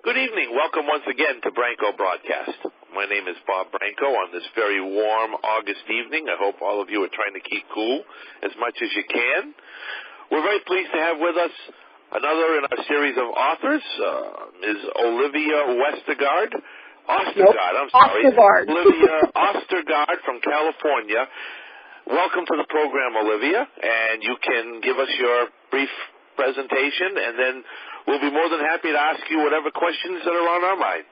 Good evening. Welcome once again to Branco Broadcast. My name is Bob Branco on this very warm August evening. I hope all of you are trying to keep cool as much as you can. We're very pleased to have with us another in our series of authors, Ms. Olivia Ostergaard. Ostergaard. Olivia Ostergaard from California. Welcome to the program, Olivia, and you can give us your brief presentation, and then we'll be more than happy to ask you whatever questions that are on our mind.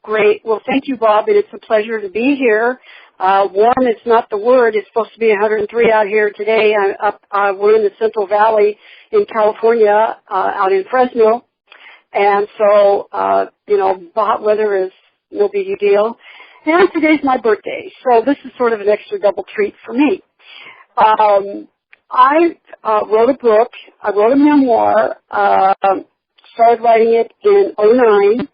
Great. Well, thank you, Bob, and it's a pleasure to be here. Warm is not the word. It's supposed to be 103 out here today. We're in the Central Valley in California, out in Fresno, and so, the hot weather is no big deal. And today's my birthday, so this is sort of an extra double treat for me. I wrote a book. I wrote a memoir, started writing it in 2009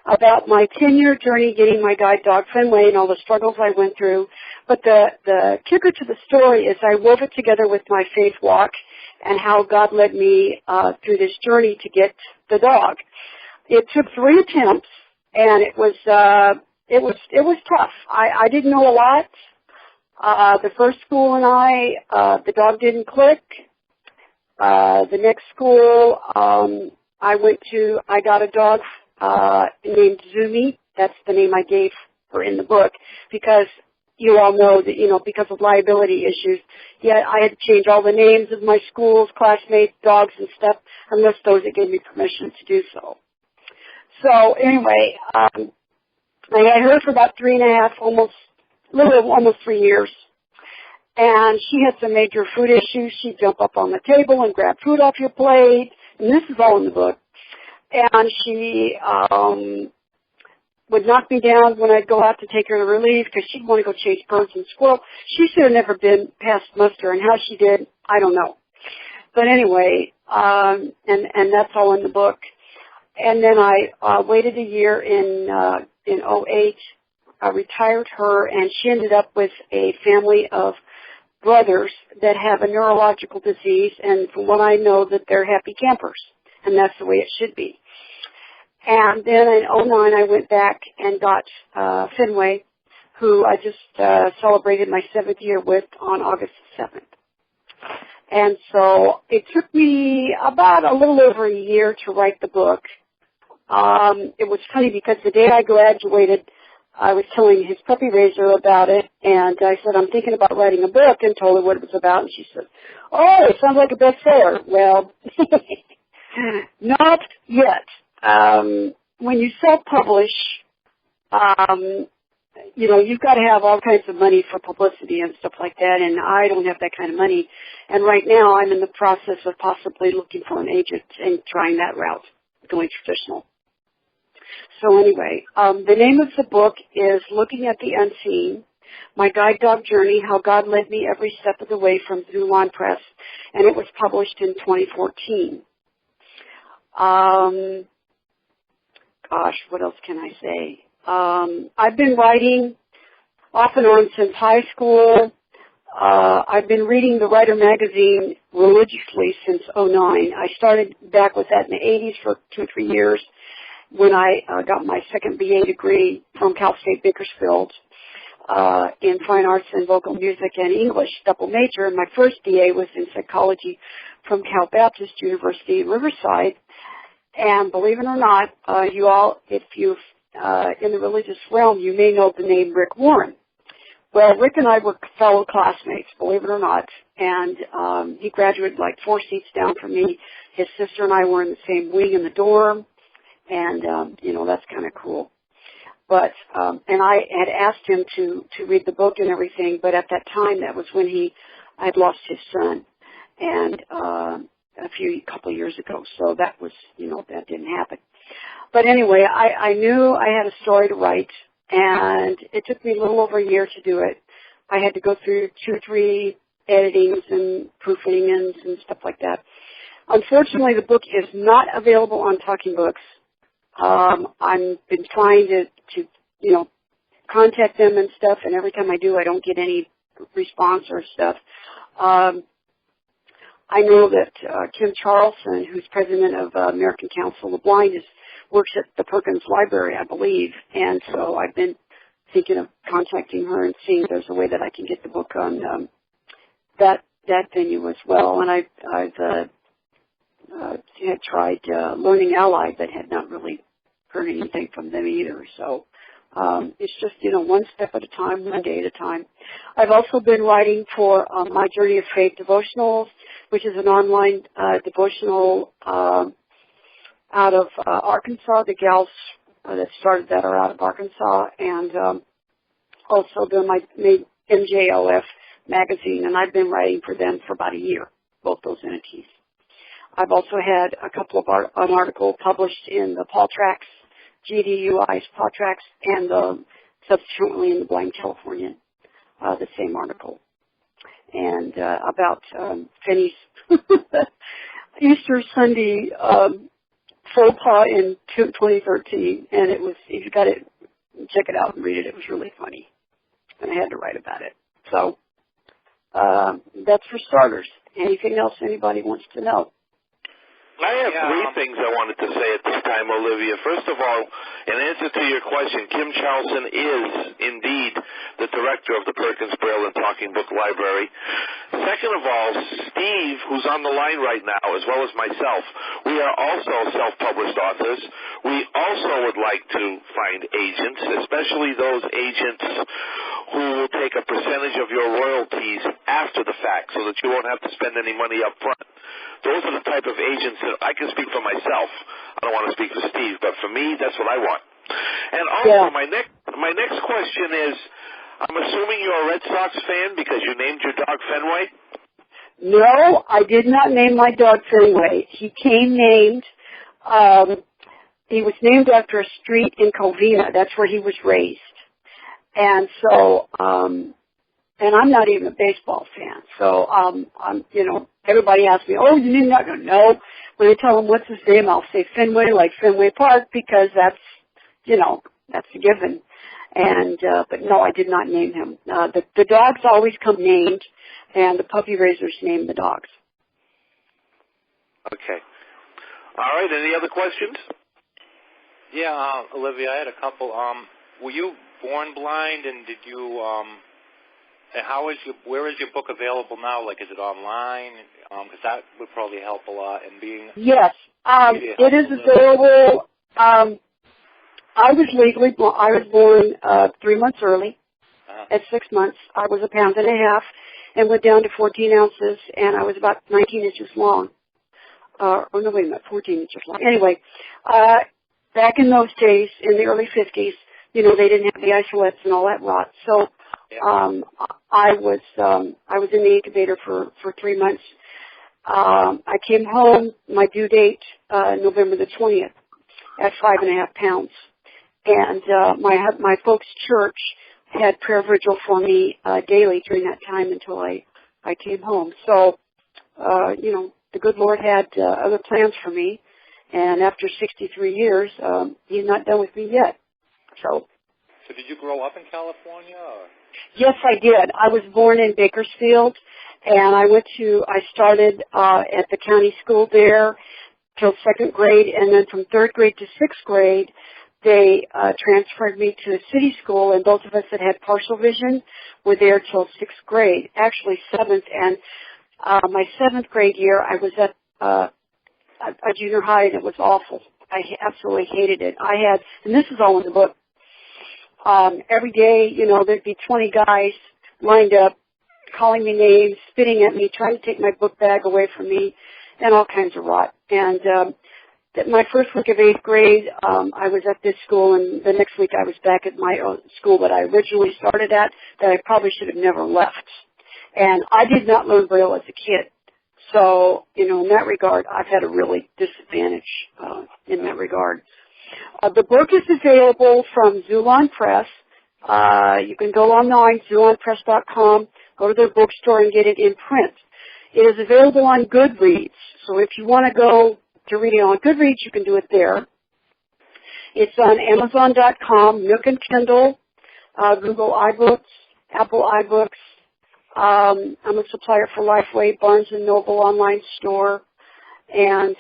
about my 10-year journey getting my guide dog Fenway and all the struggles I went through. But the kicker to the story is I wove it together with my faith walk and how God led me through this journey to get the dog. It took 3 attempts, and it was tough. I didn't know a lot. The first school and the dog didn't click. The next school, I went to, I got a dog, named Zumi. That's the name I gave her in the book because you all know that, because of liability issues, I had to change all the names of my schools, classmates, dogs and stuff, unless those that gave me permission to do so. So anyway, I had her for about 3.5, almost 3 years. And she had some major food issues. She'd jump up on the table and grab food off your plate. And this is all in the book. And she would knock me down when I'd go out to take her to relief because she'd want to go chase birds and squirrels. She should have never been past muster. And how she did, I don't know. But anyway, and that's all in the book. And then I waited a year in 2008. I retired her, and she ended up with a family of brothers that have a neurological disease, and from what I know, that they're happy campers, and that's the way it should be. And then in 2009, I went back and got Fenway, who I just celebrated my 7th year with on August 7th. And so it took me about a little over a year to write the book. It was funny because the day I graduated, I was telling his puppy raiser about it, and I said, I'm thinking about writing a book, and told her what it was about, and she said, oh, it sounds like a bestseller. Well, not yet. When you self-publish, you've got to have all kinds of money for publicity and stuff like that, and I don't have that kind of money. And right now I'm in the process of possibly looking for an agent and trying that route, going traditional. So anyway, the name of the book is Looking at the Unseen, My Guide Dog Journey, How God Led Me Every Step of the Way from Zulon Press, and it was published in 2014. What else can I say? I've been writing off and on since high school. I've been reading the Writer magazine religiously since 2009. I started back with that in the 80s for 2 or 3 years. When I got my second BA degree from Cal State Bakersfield in fine arts and vocal music and English, double major. And my first BA was in psychology from Cal Baptist University in Riverside. And believe it or not, you all, if you've in the religious realm, you may know the name Rick Warren. Well, Rick and I were fellow classmates, believe it or not, and he graduated like 4 seats down from me. His sister and I were in the same wing in the dorm. And, that's kind of cool. But, and I had asked him to read the book and everything, but at that time, that was when I had lost his son, and, a couple of years ago. So that was, that didn't happen. But anyway, I knew I had a story to write, and it took me a little over a year to do it. I had to go through 2 or 3 editings and proofing and stuff like that. Unfortunately, the book is not available on Talking Books. I've been trying to contact them and stuff, and every time I do, I don't get any response or stuff. I know that Kim Charlson, who's president of American Council of the Blind, is works at the Perkins Library, I believe. And so I've been thinking of contacting her and seeing if there's a way that I can get the book on that venue as well. And I've had tried Learning Ally, but had not really heard anything from them either. So it's just, one step at a time, one day at a time. I've also been writing for My Journey of Faith Devotionals, which is an online devotional out of Arkansas. The gals that started that are out of Arkansas, and also my MJLF magazine, and I've been writing for them for about a year, both those entities. I've also had a couple of an article published in the Pawtracks, GDUI's Pawtracks, and subsequently in the Blind Californian, the same article. And about Finney's Easter Sunday faux pas in 2013, and it was, if you got it, check it out and read it. It was really funny, and I had to write about it. So that's for starters. Anything else anybody wants to know? I have three things I wanted to say at this time, Olivia. First of all, in answer to your question, Kim Charlson is indeed the director of the Perkins Braille and Talking Book Library. Second of all, Steve, who's on the line right now, as well as myself, we are also self-published authors. We also would like to find agents, especially those agents who will take a percentage of your royalties after the fact so that you won't have to spend any money up front. Those are the type of agents that I can speak for myself. I don't want to speak for Steve, but for me, that's what I want. And also, my next question is, I'm assuming you're a Red Sox fan because you named your dog Fenway? No, I did not name my dog Fenway. He was named after a street in Covina. That's where he was raised. And so, and I'm not even a baseball fan. So, everybody asks me, oh, you not going to know. When I tell them what's his name, I'll say Fenway, like Fenway Park, because that's a given. And, but no, I did not name him. The dogs always come named, and the puppy raisers name the dogs. Okay. All right, any other questions? Yeah, Olivia, I had a couple. Were you born blind, and did you, and where is your book available now? Like, is it online? Because that would probably help a lot. And yes, it is available. I was legally born. I was born 3 months early. At 6 months, I was 1.5 pounds and went down to 14 ounces, and I was about 19 inches long. No, wait a minute, 14 inches long. Anyway, back in those days, in the early 50s, they didn't have the isolates and all that rot. So I was in the incubator for 3 months. I came home, my due date, November the 20th, at 5.5 pounds. And my folks' church had prayer vigil for me daily during that time until I came home. So, the good Lord had other plans for me. And after 63 years, He's not done with me yet. So did you grow up in California? Or? Yes, I did. I was born in Bakersfield, and I started at the county school there till 2nd grade, and then from 3rd grade to 6th grade, they transferred me to a city school, and both of us that had partial vision were there till 6th grade, actually 7th, and my 7th grade year, I was at a junior high, and it was awful. I absolutely hated it. And this is all in the book, every day, there'd be 20 guys lined up, calling me names, spitting at me, trying to take my book bag away from me, and all kinds of rot. And my first week of 8th grade, I was at this school, and the next week I was back at my own school that I originally started at, that I probably should have never left. And I did not learn Braille as a kid. So, in that regard, I've had a really disadvantage in that regard. The book is available from Zulon Press. You can go online, zulonpress.com, go to their bookstore and get it in print. It is available on Goodreads. So if you want to go to read it on Goodreads, you can do it there. It's on Amazon.com, Nook and Kindle, Google iBooks, Apple iBooks. I'm a supplier for Lifeway, Barnes & Noble online store, and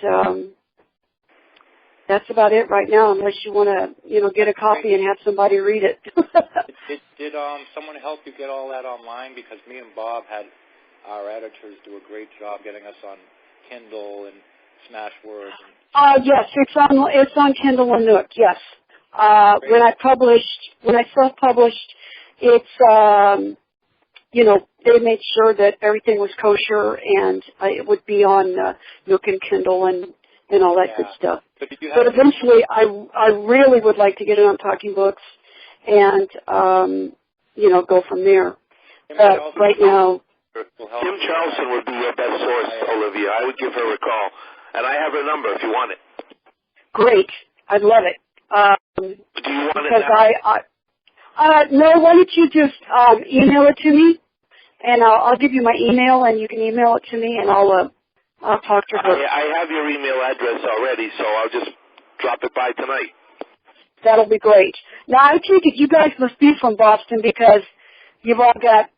that's about it right now, unless you want to, get a copy and have somebody read it. Did someone help you get all that online? Because me and Bob had our editors do a great job getting us on Kindle and Smashwords. Yes, it's on Kindle and Nook. Yes. When I self-published, it's they made sure that everything was kosher and it would be on Nook and Kindle and all that good stuff. But eventually, I really would like to get it on Talking Books and go from there. But right now, Kim Charleston would be your best source, Olivia. I would give her a call, and I have her number if you want it. Great, I'd love it. Do you want it now? No, why don't you just email it to me, and I'll give you my email, and you can email it to me, and I'll talk to her. I have your email address already, so I'll just drop it by tonight. That'll be great. Now, I take it you guys must be from Boston because you've all got,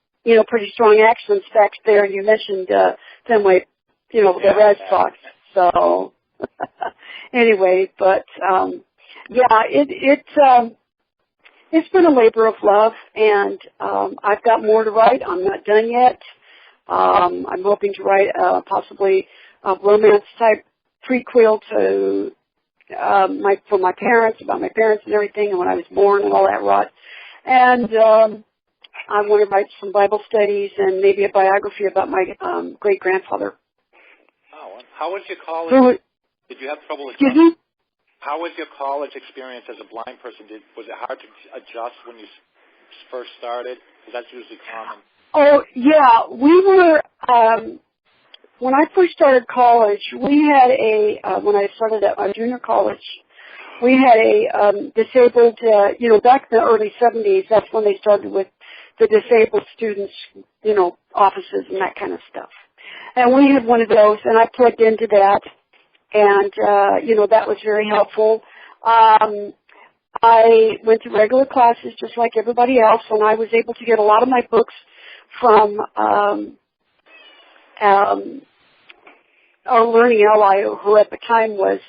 pretty strong accents back there. You mentioned Fenway, the Red Sox. So, anyway, but, it's been a labor of love, and I've got more to write. I'm not done yet. I'm hoping to write possibly a romance-type prequel to for my parents, about my parents and everything, and when I was born and all that rot. And I want to write some Bible studies and maybe a biography about my great-grandfather. Oh, how was your college? Did you have trouble with Excuse me? How was your college experience as a blind person? Was it hard to adjust when you first started? Because that's usually common. Oh, yeah. We were, when I first started college, we had when I started at my junior college, we had a disabled, back in the early 70s, that's when they started with the disabled students, offices and that kind of stuff. And we had one of those, and I plugged into that, and, that was very helpful. I went to regular classes just like everybody else, and I was able to get a lot of my books from our Learning Ally, who at the time was,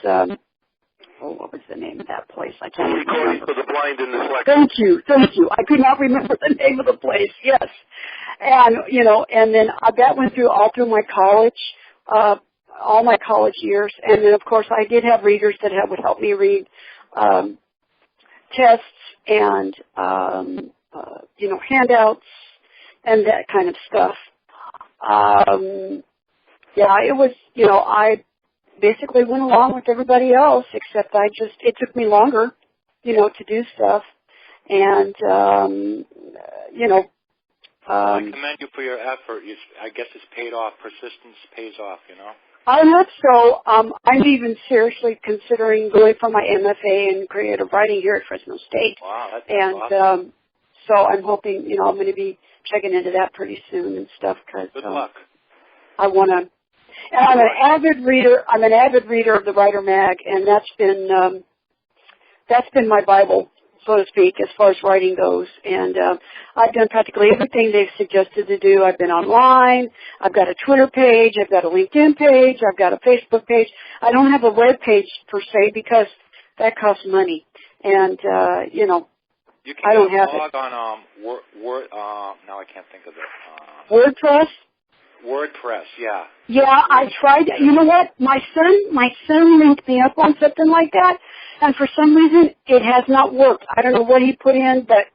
what was the name of that place? I can't remember. For the Blind and Dyslexic. Thank you. I could not remember the name of the place, yes. And, and then that went all through my college, all my college years. And then, of course, I did have readers that would help me read tests and, handouts and that kind of stuff. It was, I basically went along with everybody else, except it took me longer, to do stuff. And, I commend you for your effort. I guess it's paid off. Persistence pays off, I hope so. I'm even seriously considering going for my MFA in creative writing here at Fresno State. Wow, that's awesome. So I'm hoping, I'm going to be checking into that pretty soon and stuff. Cause, good luck. I want to. And I'm an avid reader. I'm an avid reader of the Writer Mag, and that's been my Bible, so to speak, as far as writing goes. And I've done practically everything they've suggested to do. I've been online. I've got a Twitter page. I've got a LinkedIn page. I've got a Facebook page. I don't have a web page per se because that costs money. And you can I don't have blog it. On Word. Now I can't think of it. WordPress. WordPress, yeah. Yeah, I tried. You know what? My son linked me up on something like that, and for some reason it has not worked. I don't know what he put in, but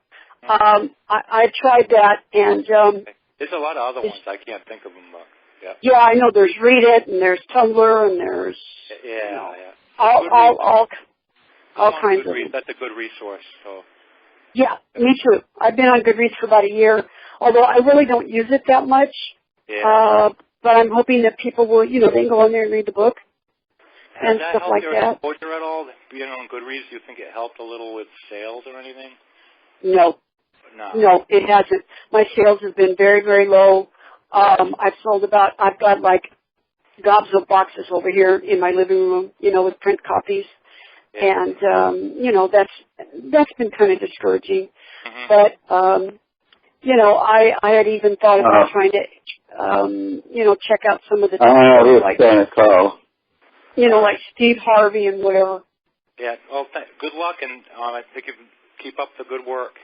I tried that, and there's a lot of other ones. I can't think of them. Yeah, I know. There's Read It, and there's Tumblr, and there's all kinds of. That's a good resource. So. Yeah, me too. I've been on Goodreads for about a year, although I really don't use it that much. Yeah. But I'm hoping that people will, they can go in there and read the book and stuff like that. Does that help your exposure at all? Being on Goodreads, do you think it helped a little with sales or anything? No, it hasn't. My sales have been very, very low. I've got like gobs of boxes over here in my living room, with print copies. Yeah. And, that's been kind of discouraging. Mm-hmm. But, I had even thought about trying to, check out some of the like Steve Harvey and whatever. Yeah. Well, good luck, and I think you keep up the good work.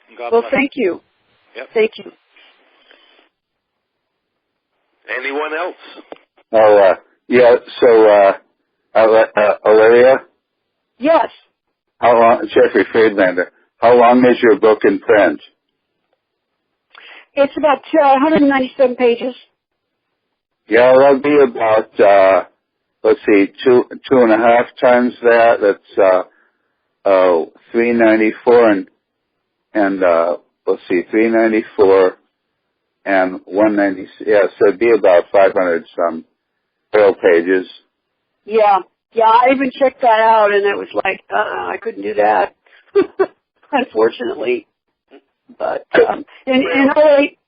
And God Well, bless. thank you. Yep. Thank you. Anyone else? Oh, yeah. So, Olivia, Yes. how long? Jeffrey Friedlander. How long is your book in print? It's about 197 pages. Yeah, that'll be about let's see, two and a half times that. That's 394 and let's see, 394 and 190. Yeah, so it'd be about 500 some pages. Yeah. Yeah, I even checked that out, and it was like, I couldn't do that, unfortunately. But in 08,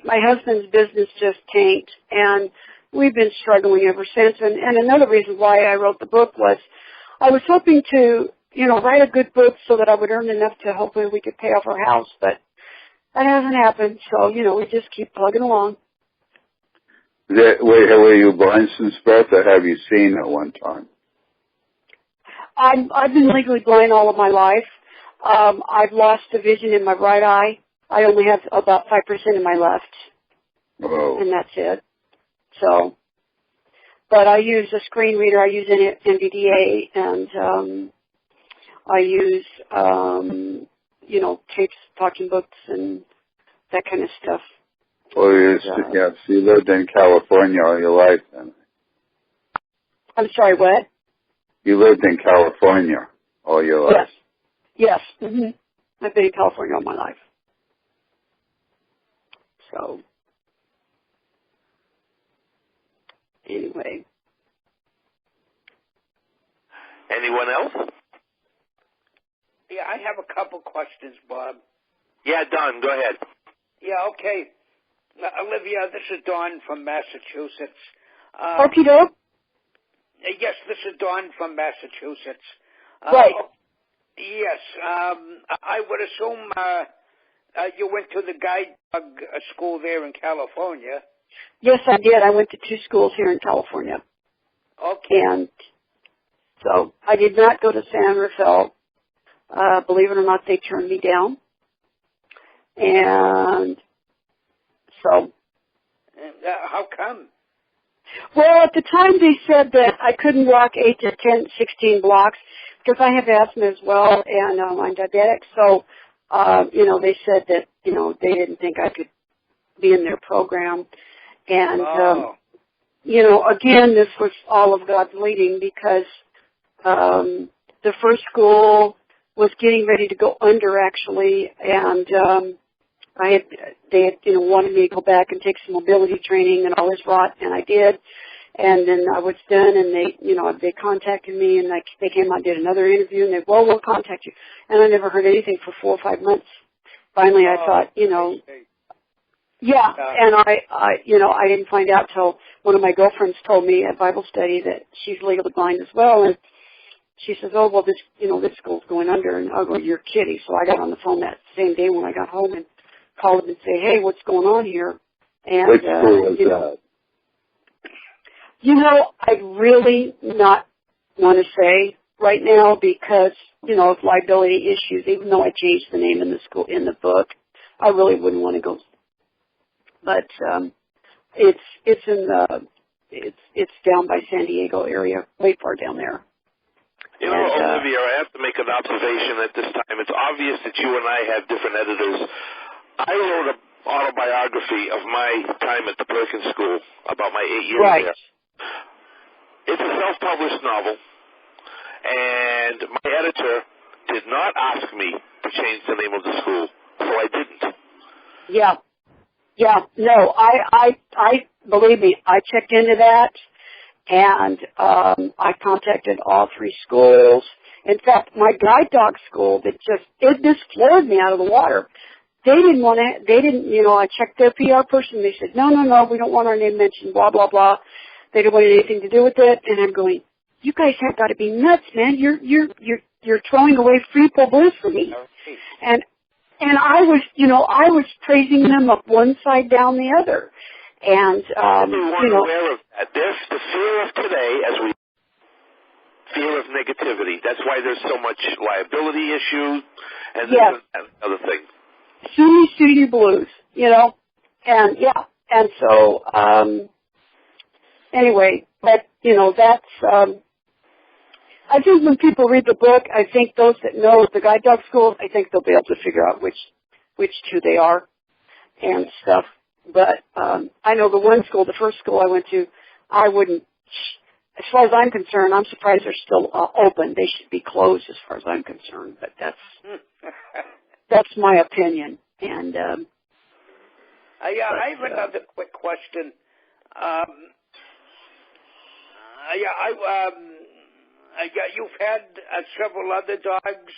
my husband's business just tanked, and we've been struggling ever since. And another reason why I wrote the book was I was hoping to, write a good book so that I would earn enough to hopefully we could pay off our house, but that hasn't happened. So, we just keep plugging along. Were you blind since birth, or have you seen at one time? I've been legally blind all of my life. I've lost the vision in my right eye. I only have about 5% in my left. Oh. And that's it. So, but I use a screen reader. I use an NVDA, and I use, tapes, talking books, and that kind of stuff. Well, so you lived in California all your life, then. I'm sorry, what? You lived in California all your life. Yes. Mm-hmm. I've been in California all my life. So, anyway. Anyone else? Yeah, I have a couple questions, Bob. Yeah, Don, go ahead. Yeah, okay. Olivia, this is Dawn from Massachusetts. Okie doke. Yes, this is Dawn from Massachusetts. Right. Yes, I would assume you went to the guide dog school there in California. Yes, I did. I went to 2 schools here in California. Okay. And so I did not go to San Rafael. Believe it or not, they turned me down. And so. How come? Well, at the time they said that I couldn't walk 8 to 10, 16 blocks because I have asthma as well, and I'm diabetic. So, they said that, they didn't think I could be in their program. And, again, this was all of God's leading because the first school was getting ready to go under, actually, and they had wanted me to go back and take some mobility training and all this rot, and I did. And then I was done, and they contacted me, and they came out and did another interview, and we'll contact you. And I never heard anything for 4 or 5 months. Finally, I thought, yeah, and I didn't find out till one of my girlfriends told me at Bible study that she's legally blind as well, and she says, oh, well, this school's going under, and I go, you're kidding. So I got on the phone that same day when I got home and called them and say, hey, what's going on here? And, which school was that? I'd really not want to say right now because, of liability issues, even though I changed the name in the book, I really wouldn't want to go. But, it's down by San Diego area, way far down there. Olivia, I have to make an observation at this time. It's obvious that you and I have different editors. I wrote an autobiography of my time at the Perkins School, about my 8 years there. It's a self-published novel, and my editor did not ask me to change the name of the school, so I didn't. Yeah, no, I believe me, I checked into that, and I contacted all 3 schools. In fact, my guide dog school, it just floored me out of the water. They didn't, I checked their PR person, they said, no, we don't want our name mentioned, blah, blah, blah. They didn't want anything to do with it, and I'm going, you guys have got to be nuts, man. You're throwing away free publicity. And I was praising them up one side, down the other. And, Everyone aware of that. There's the fear of today, as we fear of negativity. That's why there's so much liability issue and Yes. other thing. Sue you blues, you know, and yeah, and so anyway, but you know that's. I think when people read the book, I think those that know the guide dog schools, I think they'll be able to figure out which two they are and stuff. But I know the one school, the first school I went to, I wouldn't. As far as I'm concerned, I'm surprised they're still open. They should be closed as far as I'm concerned. But that's my opinion. And I have another quick question. You've had several other dogs.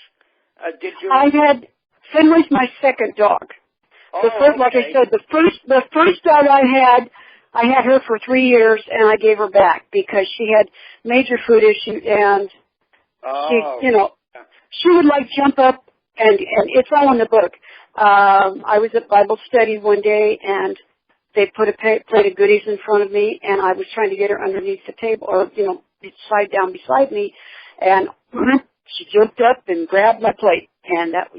Did you? I had Fenway's my second dog. The first, like I said, the first dog I had her for 3 years, and I gave her back because she had major food issues, and she would like jump up, and it's all in the book. I was at Bible study one day, and they put a plate of goodies in front of me, and I was trying to get her underneath the table, or slide down beside me, and she jumped up and grabbed my plate, and that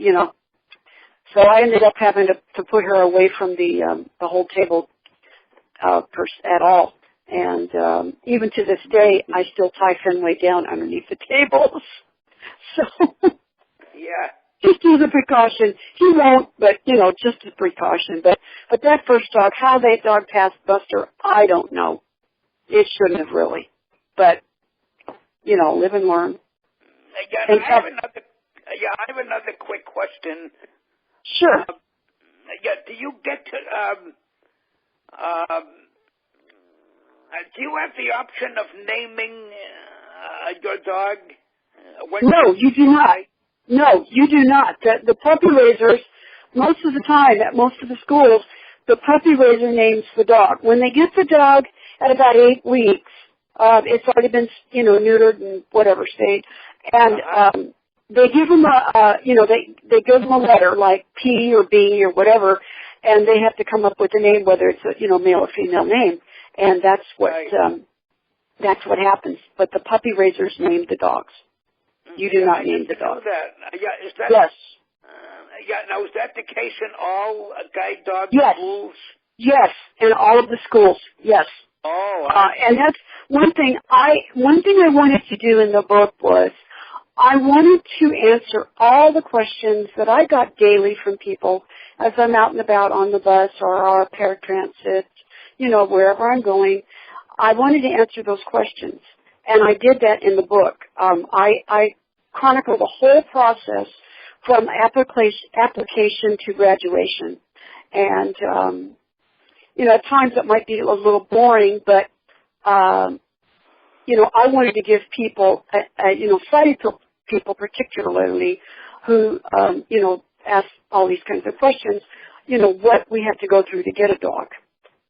so I ended up having to put her away from the whole table. At all, and even to this day, I still tie Fenway down underneath the tables. So, yeah, just as a precaution. He won't, but just a precaution. But that first dog, how that dog passed Buster, I don't know. It shouldn't have really, but live and learn. I have another quick question. Sure. Do you get to? Do you have the option of naming your dog? No, you do not. No, you do not. The puppy raisers, most of the time, at most of the schools, the puppy raiser names the dog. When they get the dog at about 8 weeks, it's already been, neutered in whatever state, and they give them they give them a letter like P or B or whatever, and they have to come up with a name, whether it's a male or female name, and that's what happens. But the puppy raisers name the dogs. You do not name the dogs. Is that, yes. Now is that the case in all guide dog schools? Yes, in all of the schools. Yes. Oh. And that's one thing. I wanted to do in the book was I wanted to answer all the questions that I got daily from people as I'm out and about on the bus or our paratransit, wherever I'm going. I wanted to answer those questions, and I did that in the book. I chronicled the whole process from application to graduation. And, at times it might be a little boring, but, I wanted to give people, sighted people particularly who, ask all these kinds of questions, what we have to go through to get a dog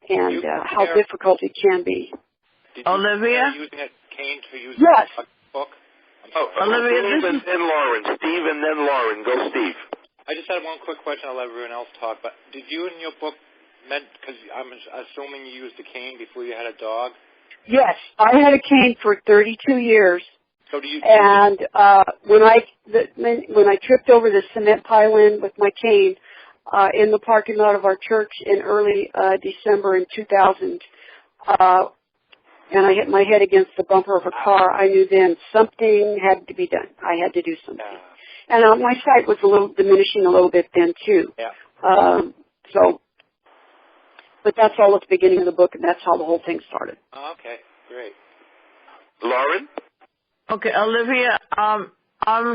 and how difficult it can be. Olivia? Using a cane for using yes. a book? Olivia, Steve and then Lauren. Steve and then Lauren. Go, Steve. I just had one quick question. I'll let everyone else talk. But did you in your book, because I'm assuming you used a cane before you had a dog? Yes, I had a cane for 32 years. So do you? And when I tripped over the cement pile-in with my cane in the parking lot of our church in early December in 2000, and I hit my head against the bumper of a car, I knew then something had to be done. I had to do something. And my sight was diminishing a little bit then too. Yeah. But that's all at the beginning of the book, and that's how the whole thing started. Oh, okay, great. Lauren? Okay, Olivia, I'm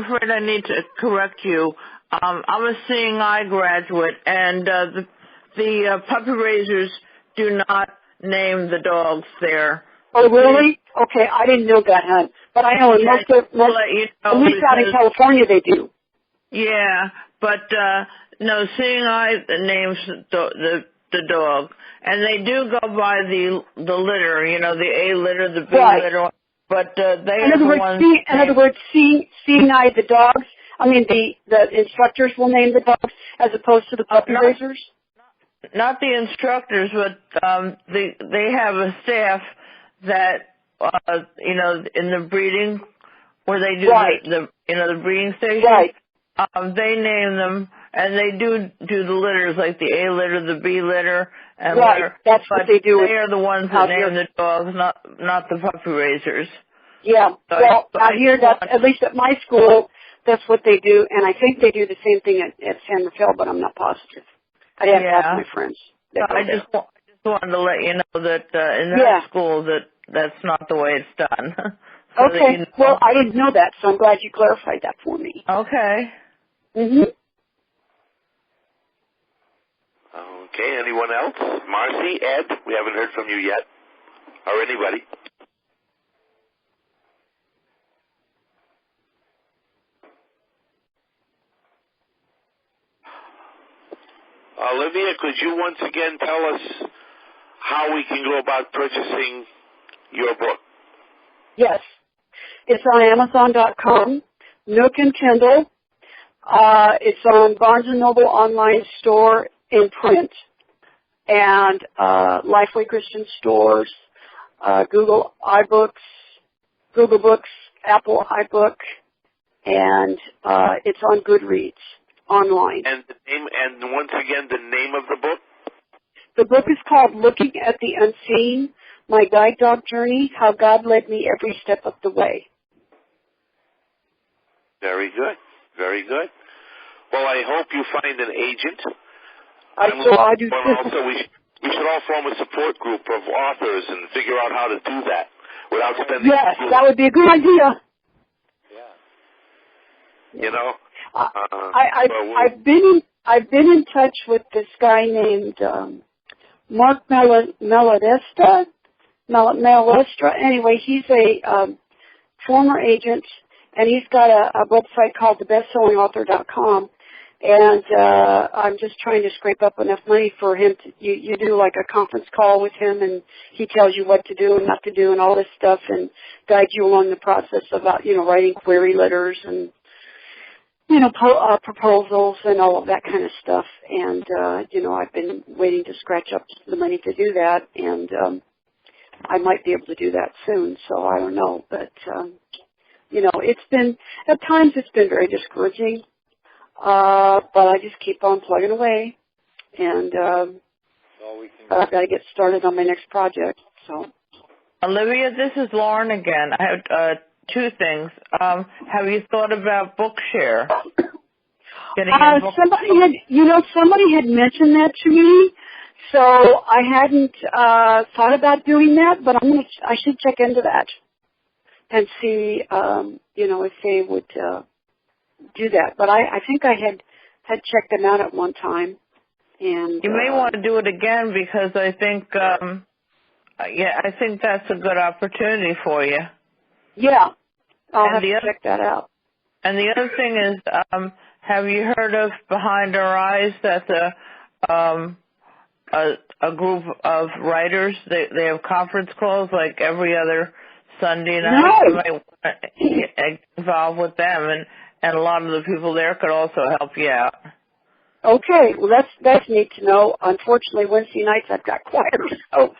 afraid I need to correct you. I'm a seeing eye graduate, and the puppy raisers do not name the dogs there. Oh, really? Okay, I didn't know that, hon. But I know in at least out in California they do. Yeah, but no, seeing eye names the dog, and they do go by the litter, the A litter, the B litter. But they are the ones. In other words, seeing eye the dogs. I mean, the instructors will name the dogs as opposed to the puppy raisers. Not the instructors, but they have a staff that in the breeding where they do the breeding station. Right. They name them, and they do the litters, like the A litter, the B litter, and that's what they do. They are the ones that name the dogs, not the puppy raisers. Yeah. So well, out here, at least at my school, that's what they do, and I think they do the same thing at San Rafael, but I'm not positive. I'd have to ask my friends. I just wanted to let you know that in that school that's not the way it's done. So okay. Well, I didn't know that, so I'm glad you clarified that for me. Okay. Mhm. Okay. Anyone else? Marcy, Ed, we haven't heard from you yet, or anybody. Olivia, could you once again tell us how we can go about purchasing your book? Yes. It's on Amazon.com, Nook and Kindle. It's on Barnes & Noble online store in print, and Lifeway Christian stores, Google iBooks, Google Books, Apple iBook, and it's on Goodreads online. And the name, and once again, the name of the book? The book is called Looking at the Unseen, My Guide Dog Journey, How God Led Me Every Step of the Way. Very good. Very good. Well, I hope you find an agent. I do too. Also, we should all form a support group of authors and figure out how to do that without spending... Yes, that would be a good idea. Yeah. You know? I've been in touch with this guy named Mark Maladestra. Anyway, he's a former agent, and he's got a website called thebestsellingauthor.com. And I'm just trying to scrape up enough money for him to. You do like a conference call with him, and he tells you what to do and not to do, and all this stuff, and guides you along the process about writing query letters and proposals and all of that kind of stuff. And I've been waiting to scratch up the money to do that, and I might be able to do that soon. So I don't know, but it's been at times it's been very discouraging. But I just keep on plugging away, and I've got to get started on my next project. So, Olivia, this is Lauren again. I have two things. Have you thought about Bookshare? Somebody had mentioned that to me, so I hadn't thought about doing that. But I should check into that and see, if they would. Do that, but I think I had checked them out at one time, and you may want to do it again because I think I think that's a good opportunity for you. Yeah, I'll have to check that out. And the other thing is, have you heard of Behind Our Eyes? That's a group of writers. They have conference calls like every other Sunday night. No. You might want to get involved with them, and a lot of the people there could also help you out. Okay, well that's neat to know. Unfortunately, Wednesday nights I've got choir, so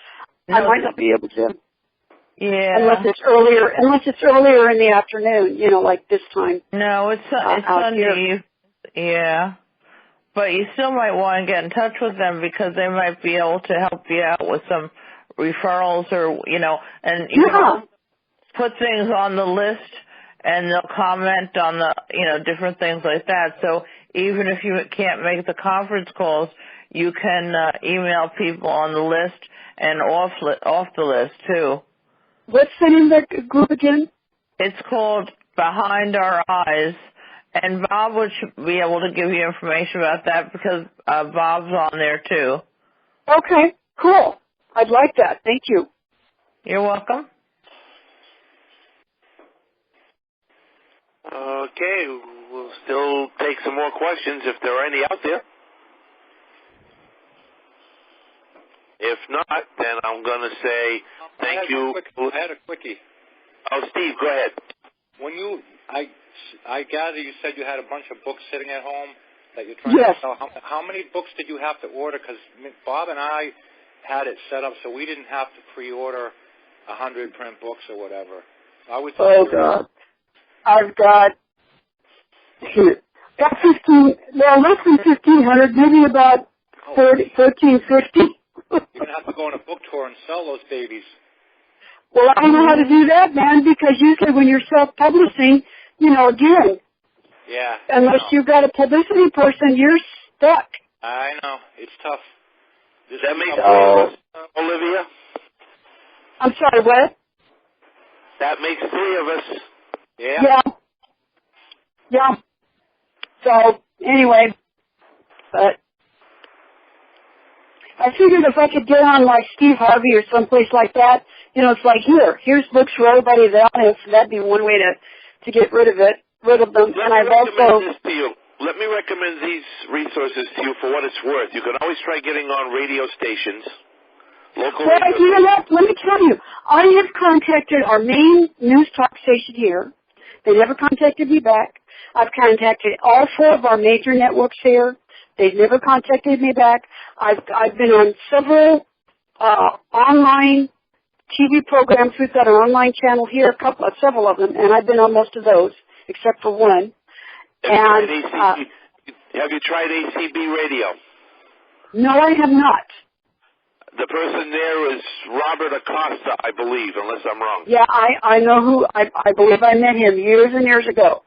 I might not be able to. Yeah. Unless it's earlier in the afternoon, like this time. No, it's Sunday. Yeah. But you still might want to get in touch with them because they might be able to help you out with some referrals or, and you can put things on the list. And they'll comment on the, different things like that. So even if you can't make the conference calls, you can email people on the list and off the list too. What's the name of that group again? It's called Behind Our Eyes, and Bob would be able to give you information about that because Bob's on there too. Okay, cool. I'd like that. Thank you. You're welcome. Okay, we'll still take some more questions if there are any out there. If not, then I'm going to say thank you. I had a quickie. Oh, Steve, go ahead. When I gather you said you had a bunch of books sitting at home that you're trying to sell. How many books did you have to order? Because Bob and I had it set up so we didn't have to pre-order 100 print books or whatever. Oh, God. I've got 15, well, less than 1,500, maybe about 1,350. You're going to have to go on a book tour and sell those babies. Well, I don't know how to do that, man, because usually when you're self-publishing, again, yeah, unless you've got a publicity person, you're stuck. I know. It's tough. That makes three of us, Olivia. I'm sorry, what? That makes three of us. Yeah. Yeah. So, anyway, but I figured if I could get on like Steve Harvey or someplace like that, it's like, here's books for everybody that on it. So that'd be one way to get rid of them. Let me recommend these resources to you for what it's worth. You can always try getting on radio stations. Local radio you know what? Let me tell you, I have contacted our main news talk station here. They never contacted me back. I've contacted all four of our major networks here. They've never contacted me back. I've been on several online TV programs. We've got an online channel here, several of them, and I've been on most of those, except for one. Have you tried ACB radio? No, I have not. The person there is Robert Acosta, I believe, unless I'm wrong. Yeah, I know who. I believe I met him years and years ago.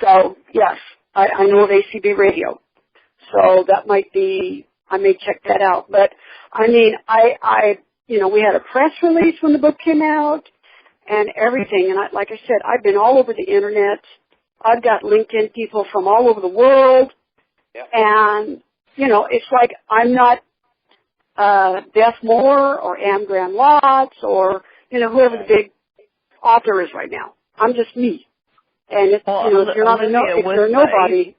So yes, I know of ACB radio. So that might be. I may check that out. But I mean, we had a press release when the book came out and everything. And like I said, I've been all over the internet. I've got LinkedIn people from all over the world. Yep. And, it's like I'm not Beth Moore or Anne Graham Lotz or, whoever the big author is right now. I'm just me. And if you're not if you're nobody.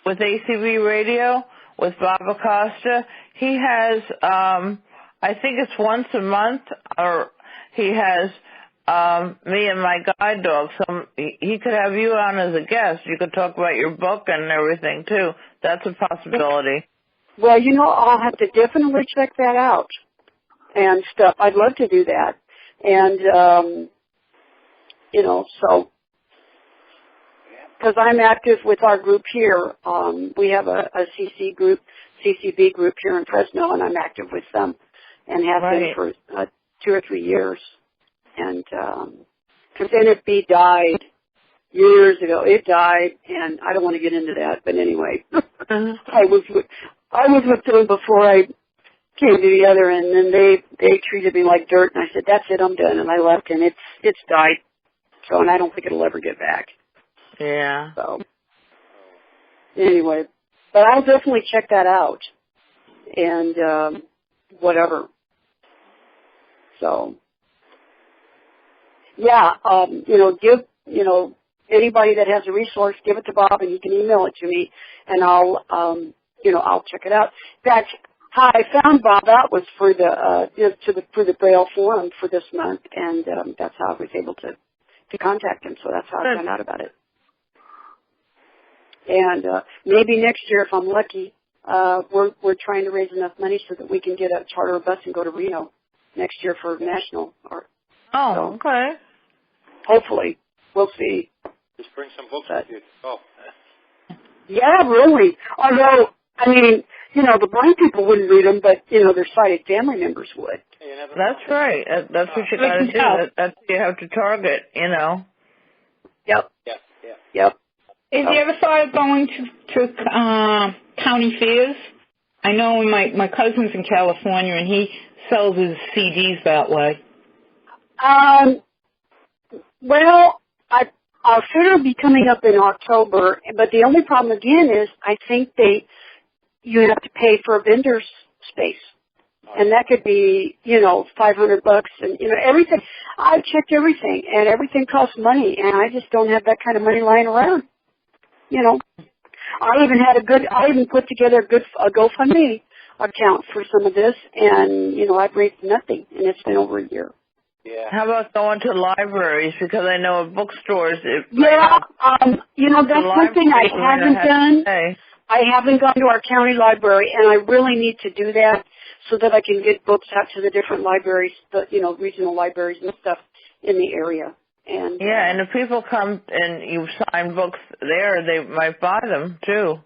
With ACB Radio, with Bob Acosta, he has, I think it's once a month, or he has me and my guide dog. So he could have you on as a guest. You could talk about your book and everything, too. That's a possibility. Well, I'll have to definitely check that out and stuff. I'd love to do that. And, so, because I'm active with our group here. We have a CCB group here in Fresno, and I'm active with them and have been for 2 or 3 years. And because NFB died years ago. It died, and I don't want to get into that, but anyway, I was with them before I came together, and then they treated me like dirt, and I said, that's it, I'm done, and I left, and it's died. So, and I don't think it'll ever get back. Yeah. So, anyway, but I'll definitely check that out, and whatever. So, yeah, give, anybody that has a resource, give it to Bob, and he can email it to me, and I'll check it out. That's how I found Bob out was for the Braille Forum for this month, and that's how I was able to contact him. So that's how I found out about it. And maybe next year, if I'm lucky, we're trying to raise enough money so that we can get a charter bus and go to Reno next year for national art. Oh, so, okay. Hopefully, we'll see. Just bring some books with you. Oh. Yeah, really. Although, I mean, the blind people wouldn't read them, but, their sighted family members would. That's right. That's what you got to do. That's what you have to target, Yep. Have you ever thought of going to county fairs? I know my cousin's in California, and he sells his CDs that way. Well, our fair will be coming up in October, but the only problem again is I think you have to pay for a vendor's space. And that could be, $500 and, everything. I've checked everything, and everything costs money, and I just don't have that kind of money lying around. I even put together a GoFundMe account for some of this, and, I've raised nothing, and it's been over a year. Yeah. How about going to libraries? Because I know of bookstores. That's something I haven't done. I haven't gone to our county library, and I really need to do that so that I can get books out to the different libraries, regional libraries and stuff in the area. And yeah, and if people come and you sign books there, they might buy them too.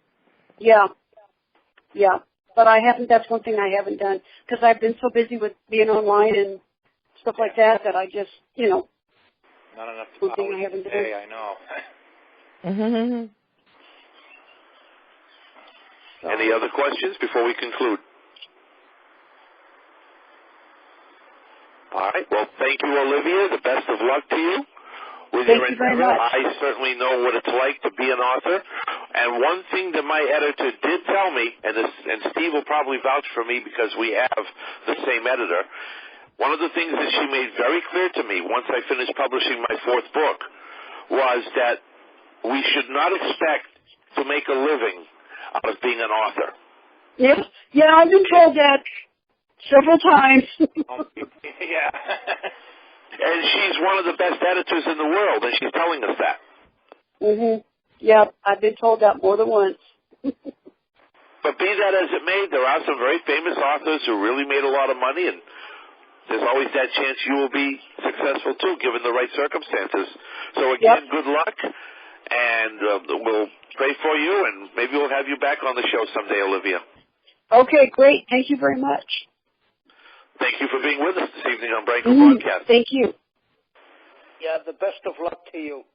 Yeah. But I haven't. That's one thing I haven't done because I've been so busy with being online and stuff like that I just, Not enough one thing hours I haven't a day, done. I know. Mm-hmm. So. Any other questions before we conclude? All right. Well, thank you, Olivia. The best of luck to you with Thank your you very endeavor. much. I certainly know what it's like to be an author. And one thing that my editor did tell me, and Steve will probably vouch for me because we have the same editor, one of the things that she made very clear to me once I finished publishing my fourth book was that we should not expect to make a living out of being an author. Yeah, I've been told that several times. Yeah. And she's one of the best editors in the world, and she's telling us that. Mhm. Yeah, I've been told that more than once. But be that as it may, there are some very famous authors who really made a lot of money, and there's always that chance you will be successful too, given the right circumstances. So again, Good luck, and we'll pray for you, and maybe we'll have you back on the show someday, Olivia. Okay, great. Thank you very much. Thank you for being with us this evening on Branco Broadcast. Thank you. Yeah, the best of luck to you.